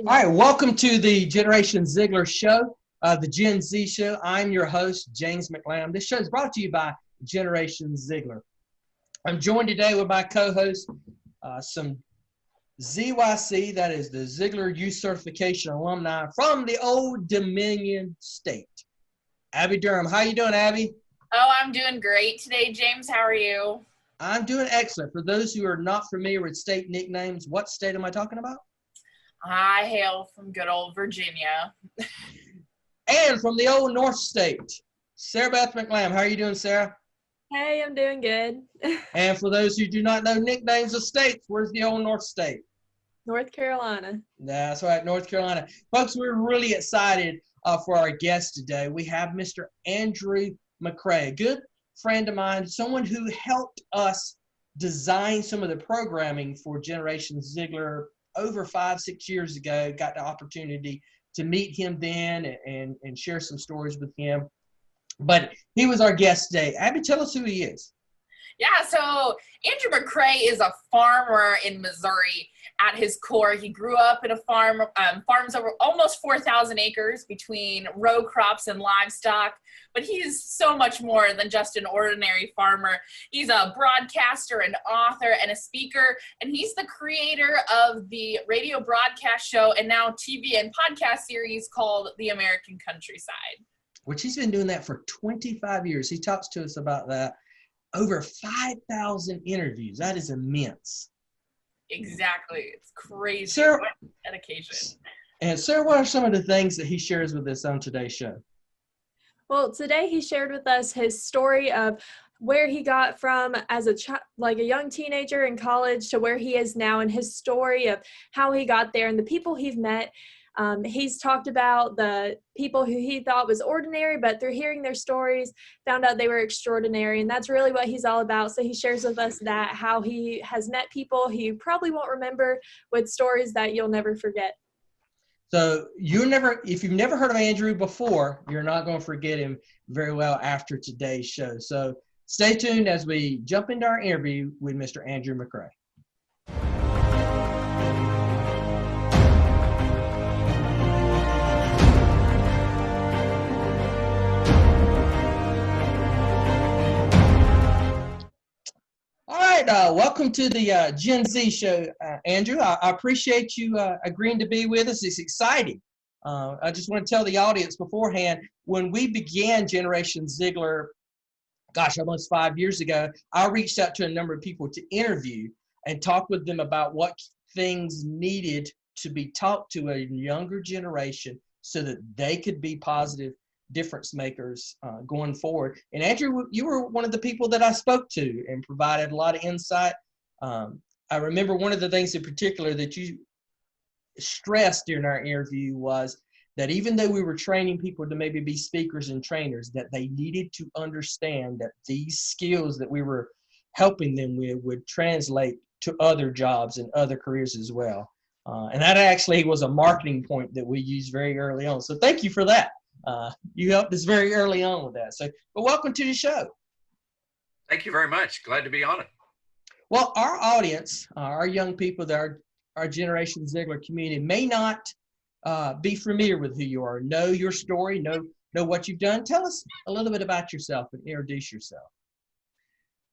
All right, welcome to the Generation Ziegler Show, the Gen Z Show. I'm your host, James McLamb. This show is brought to you by Generation Ziegler. I'm joined today with my co-host, some ZYC, that is the Ziegler Youth Certification alumni from the Old Dominion State. Abby Durham. How you doing, Abby? Oh, I'm doing great today, James. How are you? I'm doing excellent. For those who are not familiar with state nicknames, what state am I talking about? I hail from good old Virginia. And from the old North State, Sarah Beth McLamb. How are you doing, Sarah? Hey, I'm doing good. And for those who do not know nicknames of states, where's the old North State? North Carolina. That's right, North Carolina. Folks, we're really excited for our guest today. We have Mr. Andrew McCrea, a good friend of mine, someone who helped us design some of the programming for Generation Ziegler over 5-6 years ago. Got the opportunity to meet him then and share some stories with him. But he was our guest today. Abby, tell us who he is. Yeah, so Andrew McCrea is a farmer in Missouri at his core. He grew up in a farm, farms over almost 4,000 acres between row crops and livestock. But he's so much more than just an ordinary farmer. He's a broadcaster, an author, and a speaker. And he's the creator of the radio broadcast show and now TV and podcast series called The American Countryside. Which he's been doing that for 25 years. He talks to us about that. Over 5,000 interviews. That is immense. Exactly. It's crazy. Sarah, dedication. And Sarah, what are some of the things that he shares with us on today's show? Well, today he shared with us his story of where he got from as a young teenager in college to where he is now, and his story of how he got there and the people he's met. He's talked about the people who he thought was ordinary, but through hearing their stories, found out they were extraordinary. And that's really what he's all about. So he shares with us that how he has met people he probably won't remember with stories that you'll never forget. So if you've never heard of Andrew before, you're not going to forget him very well after today's show. So stay tuned as we jump into our interview with Mr. Andrew McCrea. Welcome to the Gen Z Show, Andrew. I appreciate you agreeing to be with us. It's exciting. I just want to tell the audience beforehand, when we began Generation Ziegler, almost 5 years ago, I reached out to a number of people to interview and talk with them about what things needed to be taught to a younger generation so that they could be positive difference makers going forward. And Andrew, you were one of the people that I spoke to and provided a lot of insight. I remember one of the things in particular that you stressed during our interview was that even though we were training people to maybe be speakers and trainers, that they needed to understand that these skills that we were helping them with would translate to other jobs and other careers as well. And that actually was a marketing point that we used very early on. So thank you for that. You helped us very early on with that. But welcome to the show. Thank you very much. Glad to be on it. Well, our audience, our young people, our Generation Ziegler community may not be familiar with who you are, know your story, know what you've done. Tell us a little bit about yourself and introduce yourself.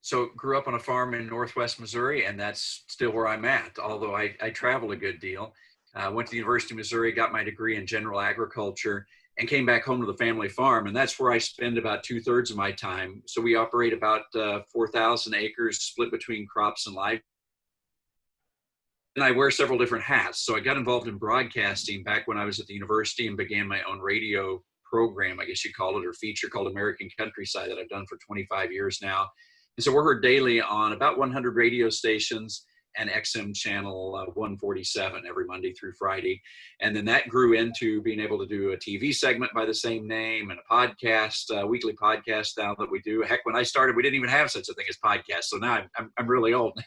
So grew up on a farm in Northwest Missouri, and that's still where I'm at, although I travel a good deal. Went to the University of Missouri, got my degree in general agriculture, and came back home to the family farm. And that's where I spend about 2/3 of my time. So we operate about 4,000 acres split between crops and livestock. And I wear several different hats. So I got involved in broadcasting back when I was at the university and began my own radio program, I guess you call it, or feature called American Countryside that I've done for 25 years now. And so we're heard daily on about 100 radio stations and XM channel 147 every Monday through Friday. And then that grew into being able to do a TV segment by the same name and a podcast, weekly podcast now that we do. Heck, when I started, we didn't even have such a thing as podcasts. So now I'm really old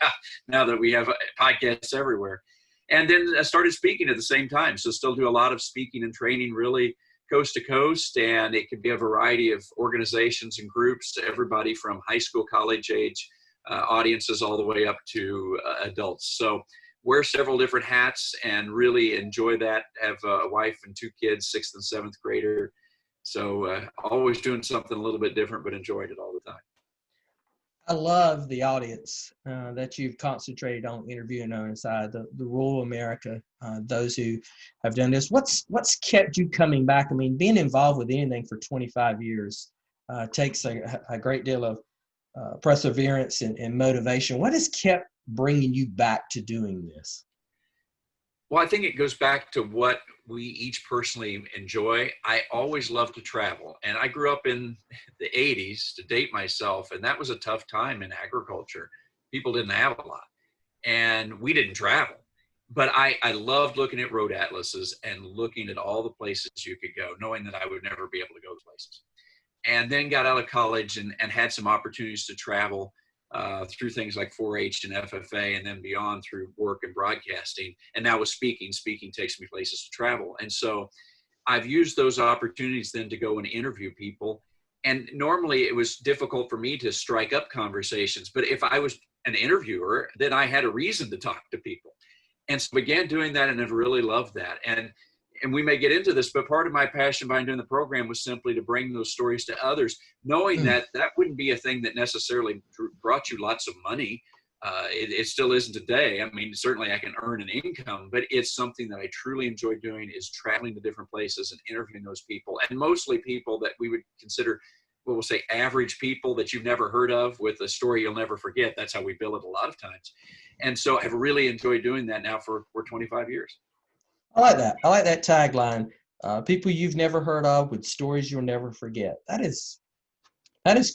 now that we have podcasts everywhere. And then I started speaking at the same time. So still do a lot of speaking and training really coast to coast. And it can be a variety of organizations and groups, everybody from high school, college age audiences all the way up to adults. So wear several different hats and really enjoy that. Have a wife and 2 kids, 6th and 7th grader. So always doing something a little bit different, but enjoyed it all the time. I love the audience that you've concentrated on interviewing on inside the rural America, those who have done this. What's kept you coming back? I mean, being involved with anything for 25 years takes a great deal of perseverance and motivation. What has kept bringing you back to doing this? Well, I think it goes back to what we each personally enjoy. I always love to travel, and I grew up in the 80s, to date myself, and that was a tough time in agriculture. People didn't have a lot, and we didn't travel. But I loved looking at road atlases and looking at all the places you could go, knowing that I would never be able to go to places. And then got out of college and had some opportunities to travel through things like 4-H and FFA, and then beyond through work and broadcasting. And now with speaking takes me places to travel. And so I've used those opportunities then to go and interview people. And normally it was difficult for me to strike up conversations, but if I was an interviewer, then I had a reason to talk to people. And so began doing that, and have really loved that. And we may get into this, but part of my passion behind doing the program was simply to bring those stories to others, knowing that that wouldn't be a thing that necessarily brought you lots of money. It still isn't today. I mean, certainly I can earn an income, but it's something that I truly enjoy doing, is traveling to different places and interviewing those people, and mostly people that we would consider, well, we'll say average people that you've never heard of, with a story you'll never forget. That's how we bill it a lot of times. And so I've really enjoyed doing that now for 25 years. I like that. I like that tagline. People you've never heard of with stories you'll never forget. That is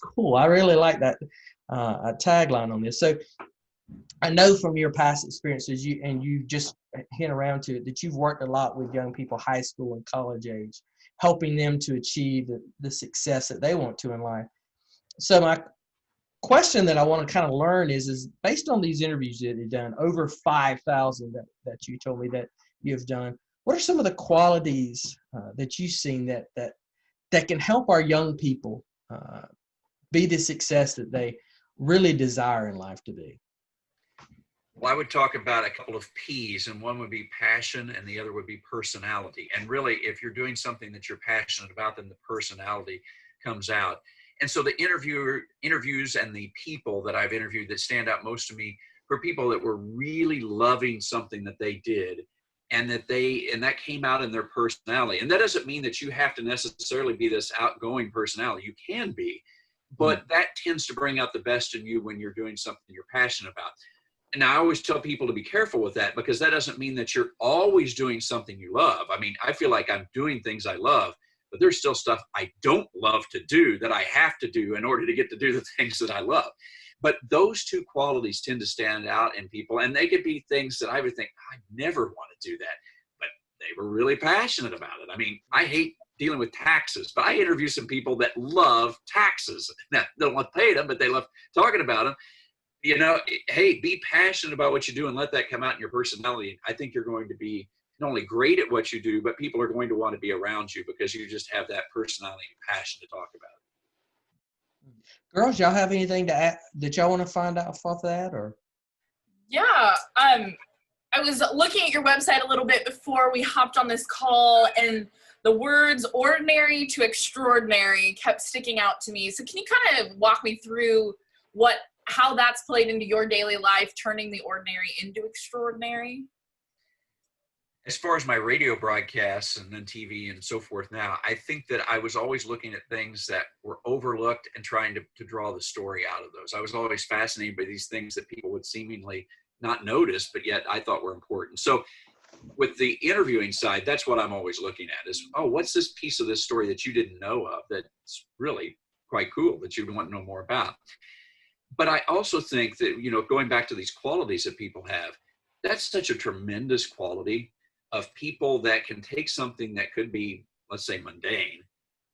cool. I really like that tagline on this. So I know from your past experiences, you just hint around to it, that you've worked a lot with young people, high school and college age, helping them to achieve the success that they want to in life. So my question that I want to kind of learn is based on these interviews that you've done, over 5,000 that you told me that you've done, what are some of the qualities that you've seen that can help our young people be the success that they really desire in life to be? Well, I would talk about a couple of P's, and one would be passion and the other would be personality. And really, if you're doing something that you're passionate about, then the personality comes out. And so the interviews and the people that I've interviewed that stand out most to me were people that were really loving something that they did, and that came out in their personality. And that doesn't mean that you have to necessarily be this outgoing personality. You can be, but that tends to bring out the best in you when you're doing something you're passionate about. And I always tell people to be careful with that, because that doesn't mean that you're always doing something you love. I mean, I feel like I'm doing things I love, but there's still stuff I don't love to do that I have to do in order to get to do the things that I love. But those two qualities tend to stand out in people, and they could be things that I would think, I never want to do that, but they were really passionate about it. I mean, I hate dealing with taxes, but I interview some people that love taxes. Now, they don't love paying them, but they love talking about them. You know, hey, be passionate about what you do and let that come out in your personality. I think you're going to be not only great at what you do, but people are going to want to be around you because you just have that personality and passion to talk about it. Girls, y'all have anything to add that y'all want to find out off that, or? Yeah, I was looking at your website a little bit before we hopped on this call, and the words ordinary to extraordinary kept sticking out to me. So can you kind of walk me through how that's played into your daily life, turning the ordinary into extraordinary? As far as my radio broadcasts and then TV and so forth now, I think that I was always looking at things that were overlooked and trying to draw the story out of those. I was always fascinated by these things that people would seemingly not notice, but yet I thought were important. So with the interviewing side, that's what I'm always looking at is, oh, what's this piece of this story that you didn't know of that's really quite cool that you'd want to know more about? But I also think that, you know, going back to these qualities that people have, that's such a tremendous quality of people that can take something that could be, let's say, mundane,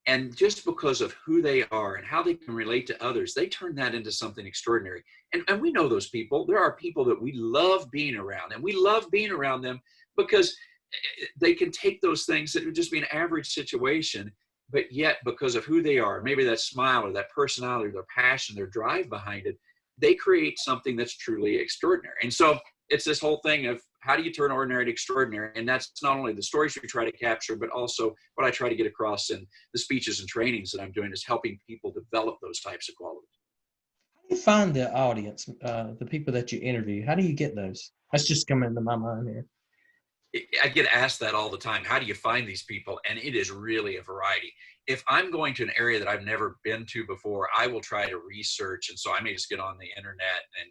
and just because of who they are and how they can relate to others, they turn that into something extraordinary. And we know those people. There are people that we love being around, and we love being around them because they can take those things that would just be an average situation, but yet because of who they are, maybe that smile or that personality, or their passion, their drive behind it, they create something that's truly extraordinary. And so it's this whole thing of how do you turn ordinary to extraordinary? And that's not only the stories we try to capture, but also what I try to get across in the speeches and trainings that I'm doing is helping people develop those types of qualities. How do you find the audience, the people that you interview? How do you get those? That's just coming into my mind here. I get asked that all the time. How do you find these people? And it is really a variety. If I'm going to an area that I've never been to before, I will try to research. And so I may just get on the internet and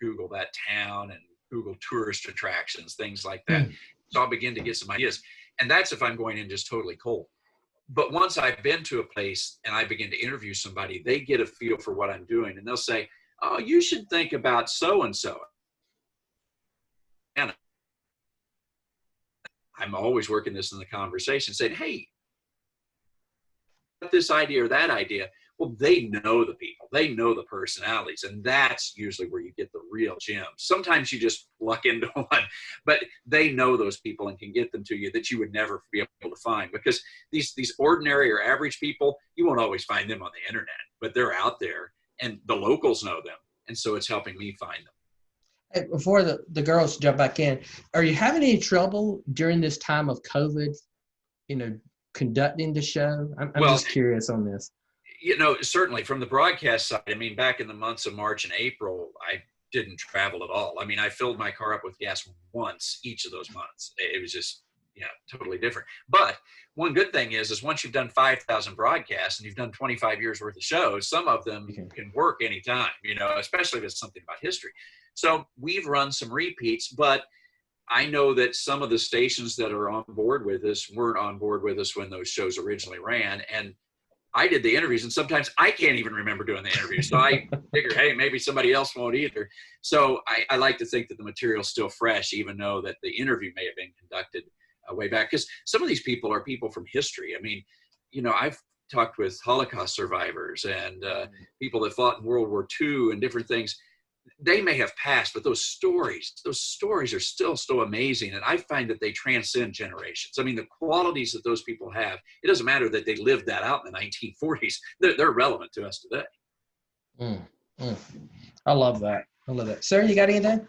Google that town and Google tourist attractions, things like that. So I'll begin to get some ideas. And that's if I'm going in just totally cold. But once I've been to a place and I begin to interview somebody, they get a feel for what I'm doing. And they'll say, oh, you should think about so-and-so. And I'm always working this in the conversation, saying, hey, this idea or that idea. Well, they know the people, they know the personalities, and that's usually where you get the real gems. Sometimes you just luck into one, but they know those people and can get them to you that you would never be able to find, because these ordinary or average people, you won't always find them on the internet, but they're out there and the locals know them. And so it's helping me find them. Hey, before the girls jump back in, are you having any trouble during this time of COVID, conducting the show? I'm just curious on this. Certainly from the broadcast side, I mean, back in the months of March and April, I didn't travel at all. I mean, I filled my car up with gas once each of those months. It was just, totally different. But one good thing is once you've done 5,000 broadcasts and you've done 25 years worth of shows, some of them can work anytime, especially if it's something about history. So we've run some repeats, but I know that some of the stations that are on board with us weren't on board with us when those shows originally ran. And I did the interviews, and sometimes I can't even remember doing the interviews. So I figure, hey, maybe somebody else won't either. So I like to think that the material's still fresh, even though that the interview may have been conducted way back. Because some of these people are people from history. I mean, I've talked with Holocaust survivors and people that fought in World War II and different things. They may have passed, but those stories are still so amazing. And I find that they transcend generations. I mean, the qualities that those people have, it doesn't matter that they lived that out in the 1940s. They're relevant to us today. I love that. Sarah, you got anything?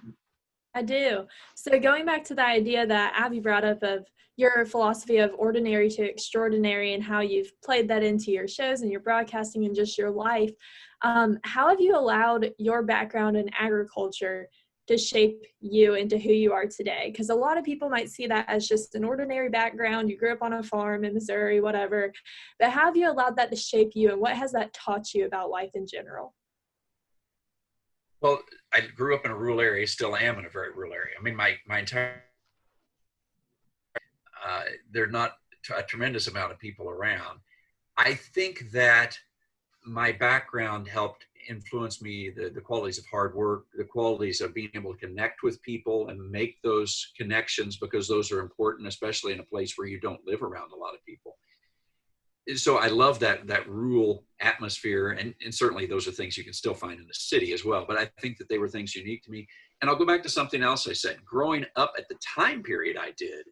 I do. So going back to the idea that Abby brought up of your philosophy of ordinary to extraordinary and how you've played that into your shows and your broadcasting and just your life, how have you allowed your background in agriculture to shape you into who you are today? Because a lot of people might see that as just an ordinary background. You grew up on a farm in Missouri, whatever. But how have you allowed that to shape you, and what has that taught you about life in general? Well, I grew up in a rural area, still am in a very rural area. I mean, my entire, there are not a tremendous amount of people around. I think that my background helped influence me, the qualities of hard work, the qualities of being able to connect with people and make those connections, because those are important, especially in a place where you don't live around a lot of people. So I love that rural atmosphere, and certainly those are things you can still find in the city as well. But I think that they were things unique to me. And I'll go back to something else I said. Growing up at the time period I did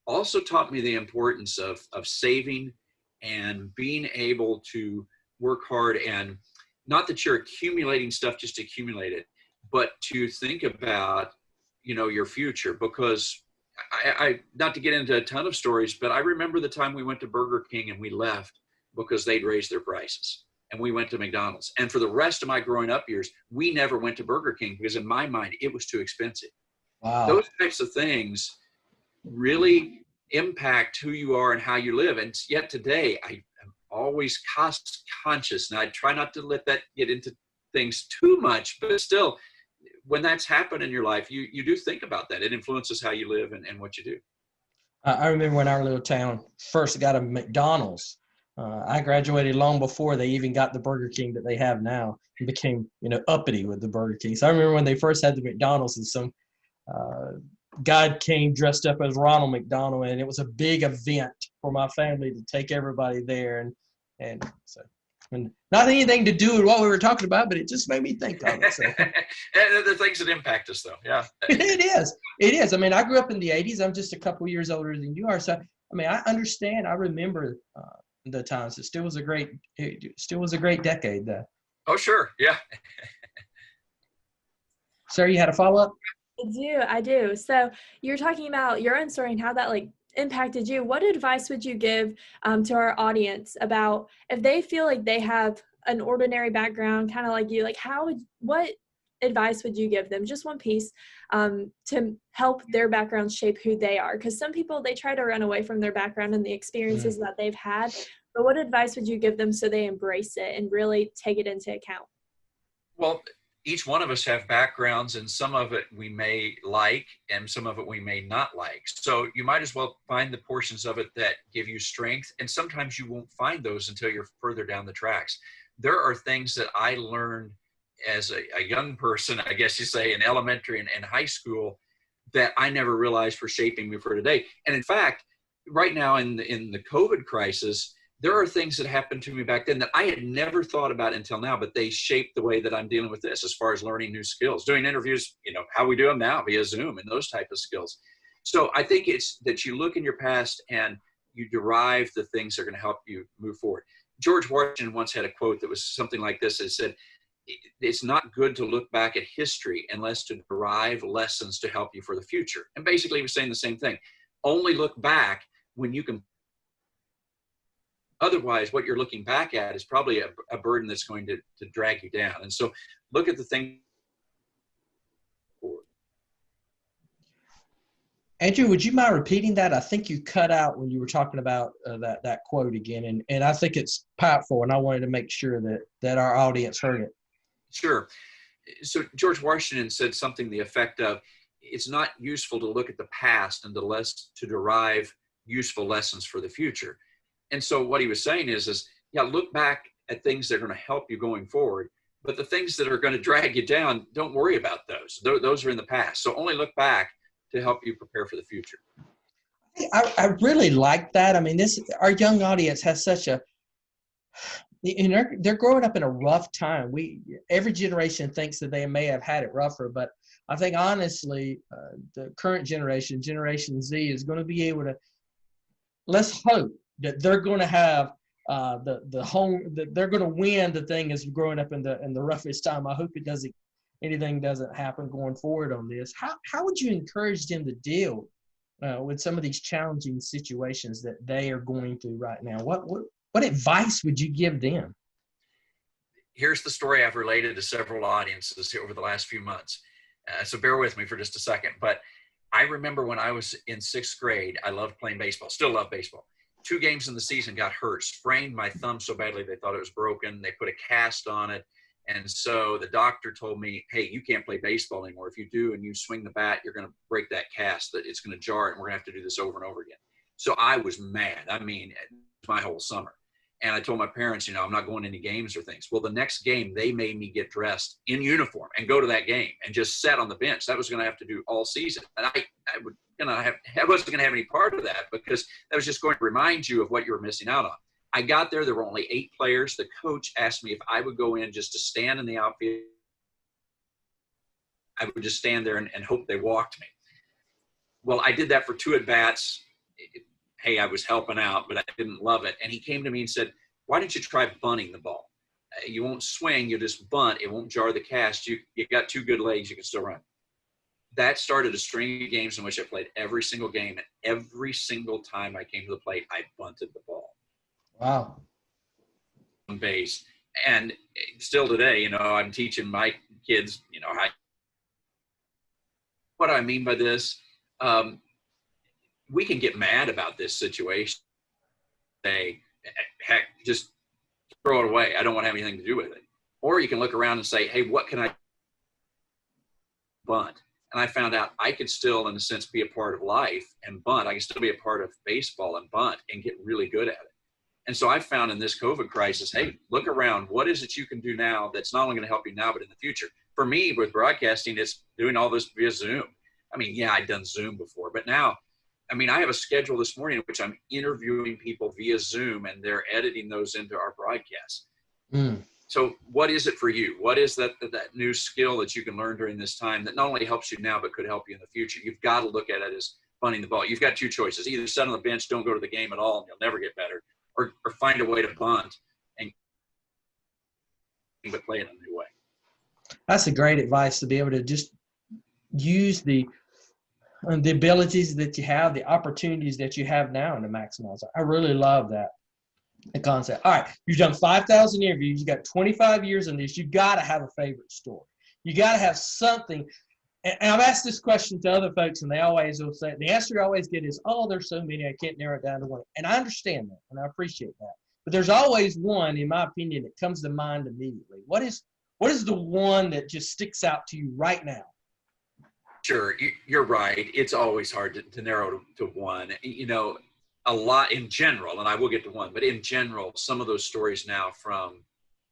also taught me the importance of saving and being able to work hard, and not that you're accumulating stuff just to accumulate it, but to think about, your future. Because I not to get into a ton of stories, but I remember the time we went to Burger King and we left because they'd raised their prices, and we went to McDonald's. And for the rest of my growing up years, we never went to Burger King because in my mind, it was too expensive. Wow. Those types of things really impact who you are and how you live. And yet today, I am always cost conscious, and I try not to let that get into things too much, but still, when that's happened in your life, you do think about that. It influences how you live and what you do. I remember when our little town first got a McDonald's. I graduated long before they even got the Burger King that they have now. It became, uppity with the Burger King. So I remember when they first had the McDonald's, and some guy came dressed up as Ronald McDonald, and it was a big event for my family to take everybody there. And so. And not anything to do with what we were talking about, but it just made me think of it. So. The things that impact us, though, yeah. It is. I mean, I grew up in the 80s. I'm just a couple years older than you are. So, I mean, I understand. I remember the times. It still was a great decade, though. Oh, sure. Yeah. Sarah, you had a follow-up? I do. So you're talking about your own story and how that like impacted you. What advice would you give to our audience about if they feel like they have an ordinary background, kind of like you, like what advice would you give them? Just one piece to help their background shape who they are. Because some people, they try to run away from their background and the experiences that they've had. But what advice would you give them so they embrace it and really take it into account? Well, each one of us have backgrounds, and some of it we may like and some of it we may not like. So you might as well find the portions of it that give you strength. And sometimes you won't find those until you're further down the tracks. There are things that I learned as a young person, I guess you say, in elementary and high school, that I never realized were shaping me for today. And in fact, right now in the COVID crisis, there are things that happened to me back then that I had never thought about until now, but they shaped the way that I'm dealing with this as far as learning new skills, doing interviews, how we do them now via Zoom and those type of skills. So I think it's that you look in your past and you derive the things that are going to help you move forward. George Washington once had a quote that was something like this. It said, it's not good to look back at history unless to derive lessons to help you for the future. And basically he was saying the same thing. Only look back when you can. Otherwise, what you're looking back at is probably a burden that's going to drag you down. And so look at the thing. Andrew, would you mind repeating that? I think you cut out when you were talking about that quote again. And I think it's powerful, and I wanted to make sure that our audience heard it. Sure. So George Washington said something to the effect of, it's not useful to look at the past and to derive useful lessons for the future. And so what he was saying is look back at things that are going to help you going forward, but the things that are going to drag you down, don't worry about those. Those are in the past. So only look back to help you prepare for the future. I really like that. I mean, our young audience has such they're growing up in a rough time. Every generation thinks that they may have had it rougher, but I think honestly, the current generation, Generation Z, is going to be able to, let's hope that they're going to have that they're going to win the thing as growing up in the roughest time. I hope anything doesn't happen going forward on this. How would you encourage them to deal with some of these challenging situations that they are going through right now? What advice would you give them? Here's the story I've related to several audiences over the last few months. So bear with me for just a second. But I remember when I was in 6th grade, I loved playing baseball, still love baseball. 2 games in the season, got hurt, sprained my thumb so badly they thought it was broken. They put a cast on it. And so the doctor told me, hey, you can't play baseball anymore. If you do and you swing the bat, you're going to break that cast, that it's going to jar it, and we're going to have to do this over and over again. So I was mad. I mean, my whole summer. And I told my parents, I'm not going to any games or things. Well, the next game, they made me get dressed in uniform and go to that game and just sit on the bench. That was going to have to do all season. And I wasn't going to have any part of that, because that was just going to remind you of what you were missing out on. I got there. There were only 8 players. The coach asked me if I would go in just to stand in the outfield. I would just stand there and hope they walked me. Well, I did that for 2 at-bats. Hey, I was helping out, but I didn't love it. And he came to me and said, why don't you try bunting the ball? You won't swing, you just bunt. It won't jar the cast. You got 2 good legs, you can still run. That started a string of games in which I played every single game. And every single time I came to the plate, I bunted the ball. Wow. On base. And still today, I'm teaching my kids, what I mean by this. We can get mad about this situation. Say, heck, just throw it away. I don't want to have anything to do with it. Or you can look around and say, hey, what can I bunt? And I found out I could still, in a sense, be a part of life and bunt. I can still be a part of baseball and bunt and get really good at it. And so I found in this COVID crisis, hey, look around. What is it you can do now that's not only going to help you now, but in the future? For me, with broadcasting, it's doing all this via Zoom. I mean, yeah, I'd done Zoom before, but now, I have a schedule this morning in which I'm interviewing people via Zoom, and they're editing those into our broadcast. So what is it for you? What is that new skill that you can learn during this time that not only helps you now, but could help you in the future? You've got to look at it as bunting the ball. You've got 2 choices. Either sit on the bench, don't go to the game at all, and you'll never get better, or find a way to bunt and play it in a new way. That's a great advice, to be able to just use the abilities that you have, the opportunities that you have now, and to maximize it. I really love that, the concept. All right, you've done 5,000 interviews. You got 25 years in this. You got to have a favorite story. You got to have something. And I've asked this question to other folks, and they always will say, the answer I always get is, oh, there's so many, I can't narrow it down to one. And I understand that, and I appreciate that. But there's always one, in my opinion, that comes to mind immediately. What is the one that just sticks out to you right now? Sure, you're right. It's always hard to narrow to one. You know, a lot in general, and I will get to one, but in general, some of those stories now from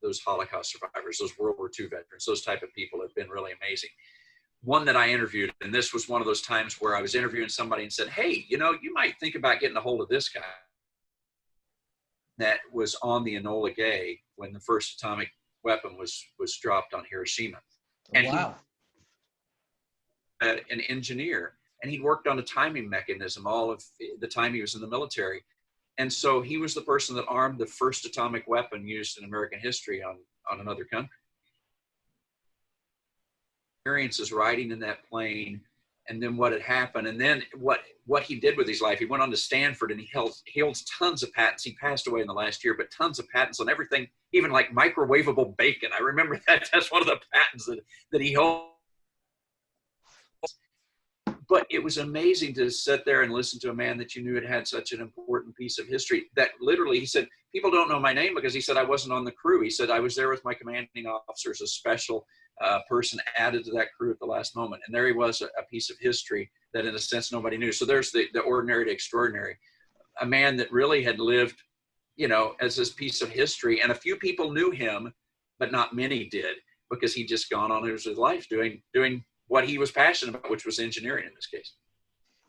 those Holocaust survivors, those World War II veterans, those type of people have been really amazing. One that I interviewed, and this was one of those times where I was interviewing somebody and said, hey, you know, you might think about getting a hold of this guy. That was on the Enola Gay when the first atomic weapon was dropped on Hiroshima. And wow. An engineer, and he'd worked on a timing mechanism all of the time he was in the military. And so he was the person that armed the first atomic weapon used in American history on another country. Experiences riding in that plane, and then what had happened, and then what he did with his life. He went on to Stanford, and he holds tons of patents. He passed away in the last year, but tons of patents on everything, even like microwavable bacon. I remember that. That's one of the patents that he holds. But it was amazing to sit there and listen to a man that you knew had such an important piece of history that literally, he said, people don't know my name because he said, I wasn't on the crew. He said, I was there with my commanding officers, a special person added to that crew at the last moment. And there he was, a piece of history that in a sense nobody knew. So there's the ordinary to extraordinary, a man that really had lived, you know, as this piece of history. And a few people knew him, but not many did, because he'd just gone on with his life doing what he was passionate about, which was engineering in this case.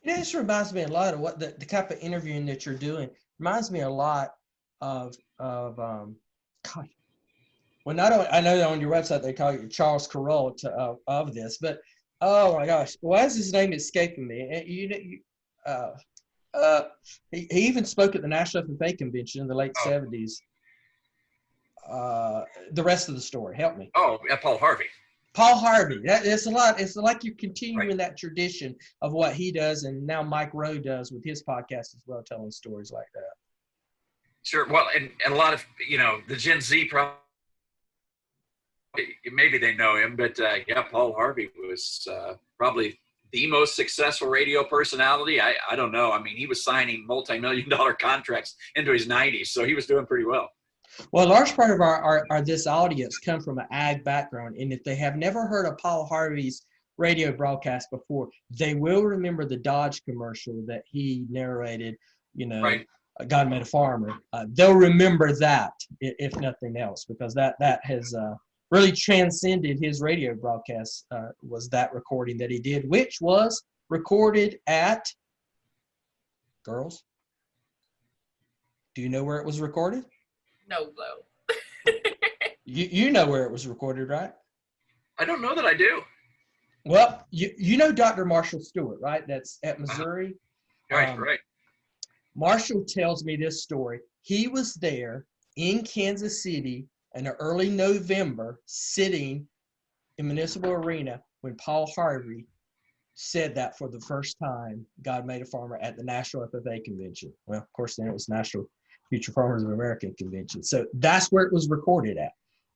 You know, this reminds me a lot of what the type of interviewing that you're doing reminds me a lot of God. Well, not only, I know that on your website they call you Charles Carroll of this, but oh my gosh, why is his name escaping me? He even spoke at the National FFA convention in the late 70s. The rest of the story, help me. Oh, Paul Harvey. Paul Harvey. It's a lot. It's like you're continuing Right. that tradition of what he does, and now Mike Rowe does with his podcast as well, telling stories like that. Sure. Well, and a lot of, you know, the Gen Z probably, maybe they know him, but yeah, Paul Harvey was probably the most successful radio personality. I don't know. I mean, he was signing multi-million-dollar contracts into his 90s, so he was doing pretty well. Well, a large part of our this audience come from an ag background, and if they have never heard of Paul Harvey's radio broadcast before, they will remember the Dodge commercial that he narrated, you know, Right. God Made a Farmer. They'll remember that, if nothing else, because that has really transcended his radio broadcast, was that recording that he did, which was recorded at, girls, do you know where it was recorded? No, though. You know where it was recorded, right? I don't know that I do. Well, you know Dr. Marshall Stewart, right? That's at Missouri. Right, right. Marshall tells me this story. He was there in Kansas City in early November, sitting in Municipal Arena when Paul Harvey said that for the first time, God Made a Farmer, at the National FFA convention. Well, of course, then it was National Future Farmers of America convention. So that's where it was recorded at.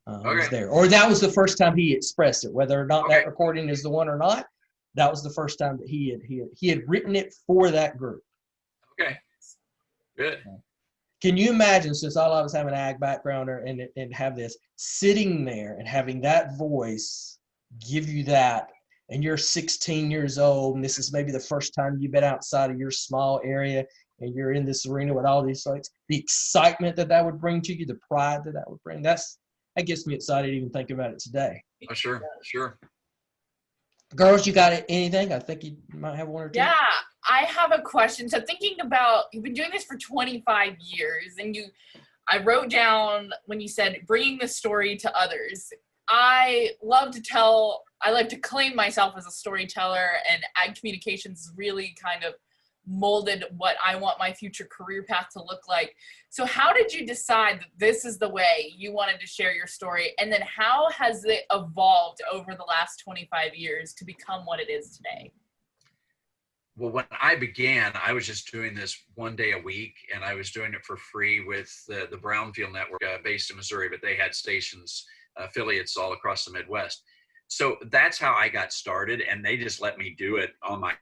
It was there. Or that was the first time he expressed it. Whether or not that recording is the one or not, that was the first time that he had written it for that group. Okay. Good. Can you imagine, since all of us have an ag background and have this, sitting there and having that voice give you that, and you're 16 years old, and this is maybe the first time you've been outside of your small area, and you're in this arena with all these folks, the excitement that would bring to you, the pride that would bring, that gets me excited to even think about it today. Oh, sure, sure. Girls, you got anything? I think you might have one or two. Yeah, I have a question. So thinking about, you've been doing this for 25 years, and I wrote down when you said bringing the story to others. I like to claim myself as a storyteller, and ag communications is really kind of molded what I want my future career path to look like. So how did you decide that this is the way you wanted to share your story? And then how has it evolved over the last 25 years to become what it is today? Well, when I began, I was just doing this one day a week, and I was doing it for free with the Brownfield Network based in Missouri, but they had stations, affiliates all across the Midwest. So that's how I got started, and they just let me do it on my,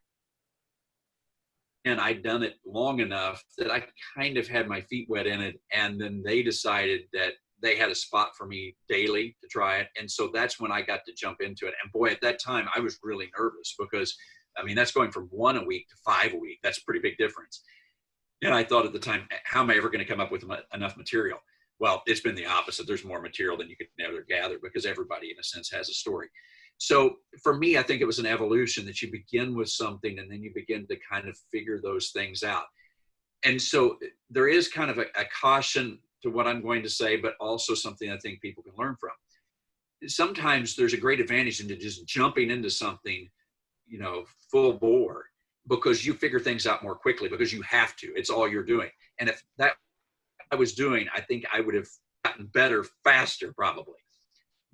and I'd done it long enough that I kind of had my feet wet in it, and then they decided that they had a spot for me daily to try it, and so that's when I got to jump into it. And boy, at that time, I was really nervous because, I mean, that's going from 1 a week to 5 a week. That's a pretty big difference. And I thought at the time, how am I ever going to come up with enough material? Well, it's been the opposite. There's more material than you could ever gather because everybody, in a sense, has a story. So for me, I think it was an evolution that you begin with something and then you begin to kind of figure those things out. And so there is kind of a caution to what I'm going to say, but also something I think people can learn from. Sometimes there's a great advantage into just jumping into something, you know, full bore, because you figure things out more quickly because you have to. It's all you're doing. And if that I was doing, I think I would have gotten better faster probably.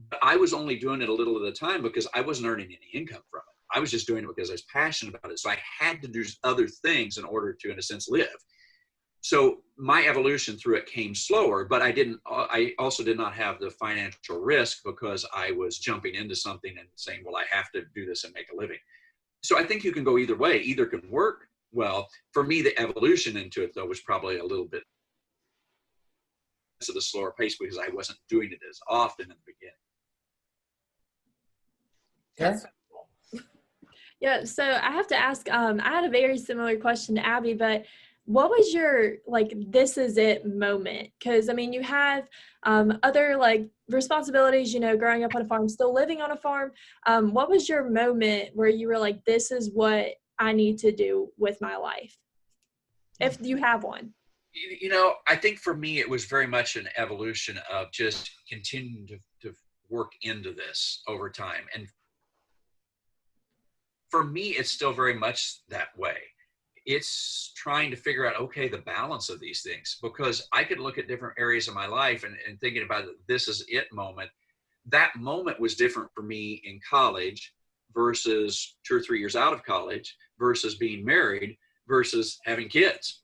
But I was only doing it a little at a time because I wasn't earning any income from it. I was just doing it because I was passionate about it. So I had to do other things in order to, in a sense, live. So my evolution through it came slower, but I also did not have the financial risk because I was jumping into something and saying, well, I have to do this and make a living. So I think you can go either way. Either can work well. For me, the evolution into it, though, was probably a little bit at a slower pace because I wasn't doing it as often in the beginning. Yeah, so I have to ask, I had a very similar question to Abby, but what was your, like, this is it moment? Because, I mean, you have other, like, responsibilities, you know, growing up on a farm, still living on a farm. What was your moment where you were like, this is what I need to do with my life? If you have one. You know, I think for me, it was very much an evolution of just continuing to work into this over time. And for me, it's still very much that way. It's trying to figure out, okay, the balance of these things, because I could look at different areas of my life and thinking about this is it moment. That moment was different for me in college versus 2 or 3 years out of college versus being married versus having kids.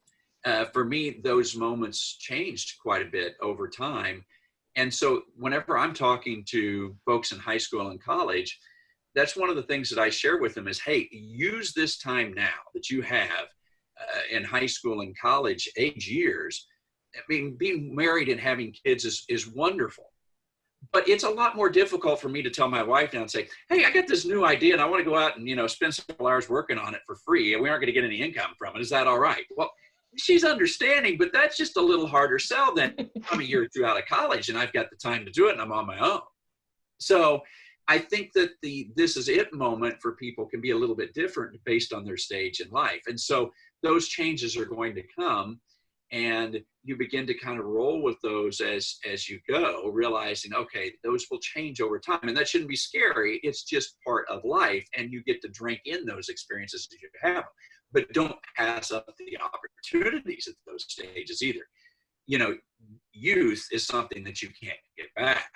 For me, those moments changed quite a bit over time. And so whenever I'm talking to folks in high school and college, that's one of the things that I share with them is, hey, use this time now that you have in high school and college age years. I mean, being married and having kids is wonderful. But it's a lot more difficult for me to tell my wife now and say, hey, I got this new idea and I want to go out and, you know, spend several hours working on it for free and we aren't going to get any income from it. Is that all right? Well, she's understanding, but that's just a little harder sell than I'm a year or two out of college and I've got the time to do it and I'm on my own. So I think that the this is it moment for people can be a little bit different based on their stage in life. And so those changes are going to come and you begin to kind of roll with those as you go, realizing, okay, those will change over time. And that shouldn't be scary. It's just part of life. And you get to drink in those experiences as you have them. But don't pass up the opportunities at those stages either. You know, youth is something that you can't get back.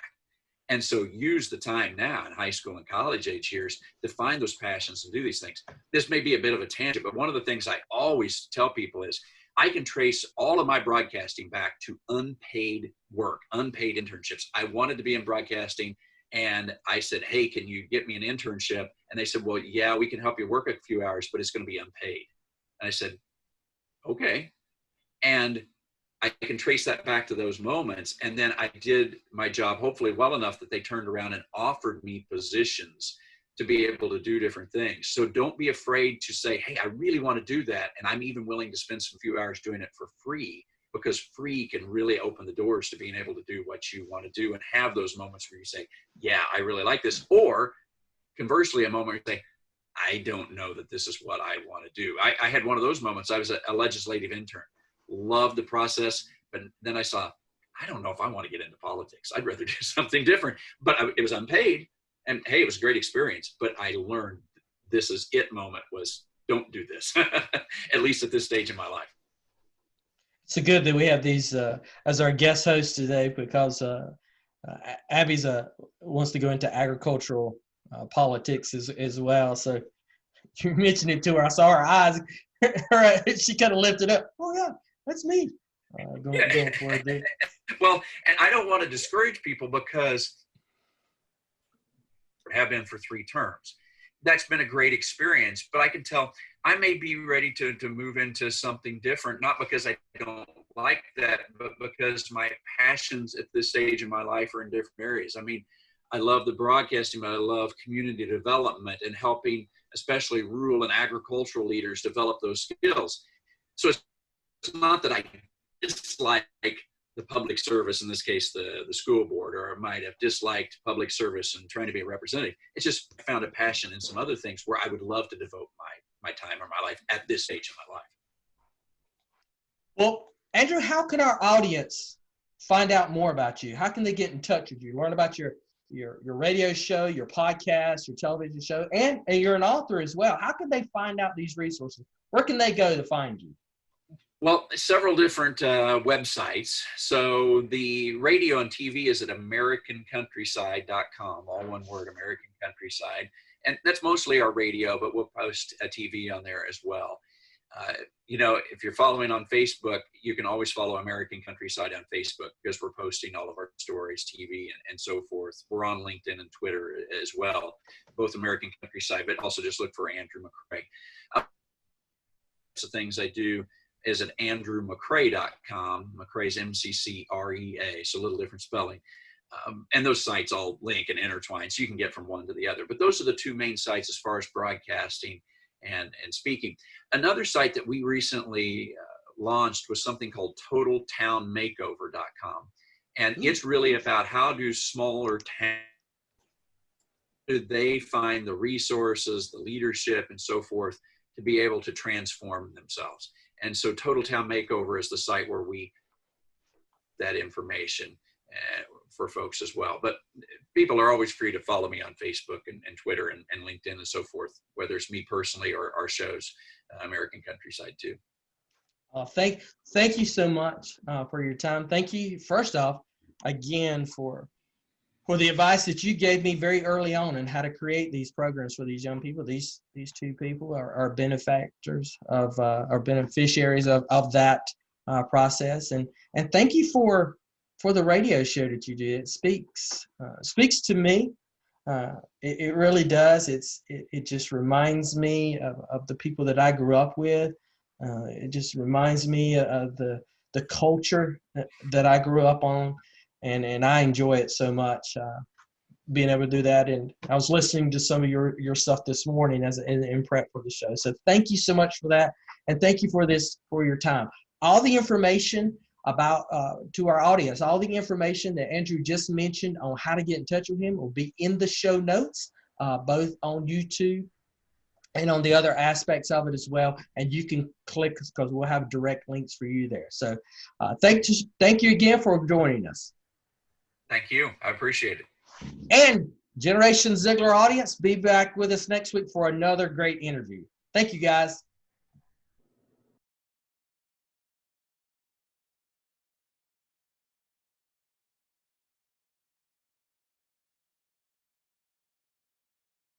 And so use the time now in high school and college age years to find those passions and do these things. This may be a bit of a tangent, but one of the things I always tell people is I can trace all of my broadcasting back to unpaid work, unpaid internships. I wanted to be in broadcasting and I said, hey, can you get me an internship? And they said, well, yeah, we can help you work a few hours, but it's going to be unpaid. And I said, okay. And I can trace that back to those moments. And then I did my job, hopefully well enough that they turned around and offered me positions to be able to do different things. So don't be afraid to say, hey, I really want to do that. And I'm even willing to spend some few hours doing it for free, because free can really open the doors to being able to do what you want to do and have those moments where you say, yeah, I really like this. Or conversely, a moment where you say, I don't know that this is what I want to do. I had one of those moments. I was a legislative intern. Loved the process, but then I saw, I don't know if I want to get into politics. I'd rather do something different, but it was unpaid. And hey, it was a great experience, but I learned this is it moment was don't do this, at least at this stage in my life. It's good that we have these as our guest host today, because Abby's wants to go into agricultural politics as well. So you mentioned it to her. I saw her eyes. She kind of lifted up. Oh yeah, that's me. Going for it there. Well, and I don't want to discourage people, because I have been for 3 terms. That's been a great experience, but I can tell I may be ready to move into something different, not because I don't like that, but because my passions at this stage in my life are in different areas. I mean, I love the broadcasting, but I love community development and helping, especially rural and agricultural leaders, develop those skills. So it's not that I dislike the public service, in this case, the school board, or I might have disliked public service and trying to be a representative. It's just I found a passion in some other things where I would love to devote my time or my life at this stage of my life. Well, Andrew, how can our audience find out more about you? How can they get in touch with you, learn about your radio show, your podcast, your television show, and you're an author as well? How can they find out these resources? Where can they go to find you? Well, several different websites. So the radio and TV is at AmericanCountryside.com, all one word, American Countryside. And that's mostly our radio, but we'll post a TV on there as well. If you're following on Facebook, you can always follow American Countryside on Facebook, because we're posting all of our stories, TV, and so forth. We're on LinkedIn and Twitter as well, both American Countryside, but also just look for Andrew McCrea. The things I do is at andrewmccrea.com. McCrea's MCCREA, so a little different spelling. And those sites all link and intertwine, so you can get from one to the other. But those are the 2 main sites as far as broadcasting and speaking. Another site that we recently launched was something called TotalTownMakeover.com. And it's really about how do smaller towns, do they find the resources, the leadership, and so forth to be able to transform themselves. And so Total Town Makeover is the site where we that information for folks as well. But people are always free to follow me on Facebook and Twitter and LinkedIn and so forth, whether it's me personally or our shows, American Countryside too. Thank you so much for your time. Thank you, first off, again, for the advice that you gave me very early on and how to create these programs for these young people. These 2 people are benefactors of, are beneficiaries of that process. And thank you for the radio show that you did. It speaks to me. It really does. It just reminds me of the people that I grew up with. It just reminds me of the culture that I grew up on. And I enjoy it so much, being able to do that. And I was listening to some of your stuff this morning in prep for the show. So thank you so much for that. And thank you for your time. All the information about, to our audience, all the information that Andrew just mentioned on how to get in touch with him will be in the show notes, both on YouTube and on the other aspects of it as well. And you can click, because we'll have direct links for you there. So thank you again for joining us. Thank you. I appreciate it. And Generation Ziegler audience, be back with us next week for another great interview. Thank you, guys.